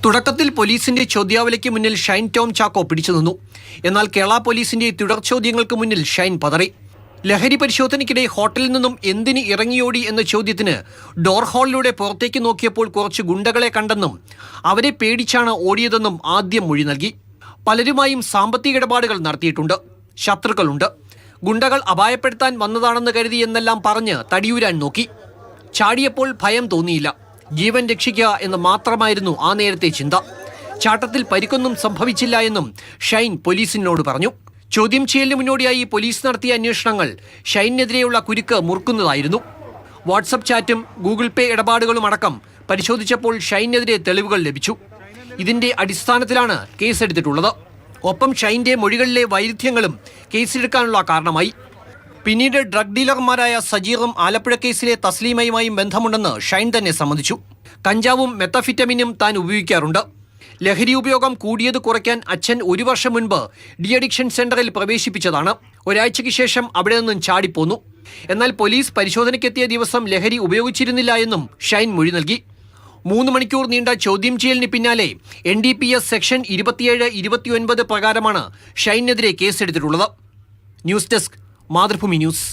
തുടക്കത്തിൽ പോലീസിന്റെ ചോദ്യാവലിക്ക് മുന്നിൽ ഷൈൻ ടോം ചാക്കോ പിടിച്ചു നിന്നു. എന്നാൽ കേരള പോലീസിന്റെ തുടർ ചോദ്യങ്ങൾക്ക് മുന്നിൽ ഷൈൻ പതറി. ലഹരി പരിശോധനയ്ക്കിടെ ഹോട്ടലിൽ നിന്നും എന്തിന് ഇറങ്ങിയോടി എന്ന ചോദ്യത്തിന് ഡോർ ഹാളിലൂടെ പുറത്തേക്ക് നോക്കിയപ്പോൾ കുറച്ച് ഗുണ്ടകളെ കണ്ടെന്നും അവരെ പേടിച്ചാണ് ഓടിയതെന്നും ആദ്യം മൊഴി നൽകി. പലരുമായും സാമ്പത്തിക ഇടപാടുകൾ നടത്തിയിട്ടുണ്ട്, ശത്രുക്കളുണ്ട്, ഗുണ്ടകൾ അപായപ്പെടുത്താൻ വന്നതാണെന്ന് കരുതി എന്നെല്ലാം പറഞ്ഞ് തടിയൂരാൻ നോക്കി. ചാടിയപ്പോൾ ഭയം തോന്നിയില്ല, ജീവൻ രക്ഷിക്കുക എന്ന് മാത്രമായിരുന്നു ആ നേരത്തെ ചിന്ത. ചാട്ടത്തിൽ പരിക്കൊന്നും സംഭവിച്ചില്ല എന്നും ഷൈൻ പോലീസിനോട് പറഞ്ഞു. ചോദ്യം ചെയ്യലിന് മുന്നോടിയായി പോലീസ് നടത്തിയ അന്വേഷണങ്ങൾ ഷൈനെതിരെയുള്ള കുരുക്ക് മുറുക്കുന്നതായിരുന്നു. വാട്സപ്പ് ചാറ്റും ഗൂഗിൾ പേ ഇടപാടുകളും അടക്കം പരിശോധിച്ചപ്പോൾ ഷൈനെതിരെ തെളിവുകൾ ലഭിച്ചു. ഇതിന്റെ അടിസ്ഥാനത്തിലാണ് കേസെടുത്തിട്ടുള്ളത്. ഒപ്പം ഷൈൻ്റെ മൊഴികളിലെ വൈരുദ്ധ്യങ്ങളും കേസെടുക്കാനുള്ള കാരണമായി. പിന്നീട് ഡ്രഗ് ഡീലർമാരായ സജീറും ആലപ്പുഴ കേസിലെ തസ്ലീമയുമായും ബന്ധമുണ്ടെന്ന് ഷൈൻ തന്നെ സമ്മതിച്ചു. കഞ്ചാവും മെത്തഫിറ്റമിനും താൻ ഉപയോഗിക്കാറുണ്ട്. ലഹരി ഉപയോഗം കൂടിയത് കുറയ്ക്കാൻ അച്ഛൻ 1 വർഷം മുൻപ് ഡി അഡിക്ഷൻ സെന്ററിൽ പ്രവേശിപ്പിച്ചതാണ്. ഒരാഴ്ചയ്ക്ക് ശേഷം അവിടെ നിന്നും ചാടിപ്പോന്നു. എന്നാൽ പോലീസ് പരിശോധനയ്ക്കെത്തിയ ദിവസം ലഹരി ഉപയോഗിച്ചിരുന്നില്ല എന്നും ഷൈൻ മൊഴി നൽകി. 3 മണിക്കൂർ നീണ്ട ചോദ്യം ചെയ്യലിന് പിന്നാലെ NDPS സെക്ഷൻ 27, 29 പ്രകാരമാണ് ഷൈനെതിരെ കേസെടുത്തിട്ടുള്ളത്. News desk, Mathrubhumi news.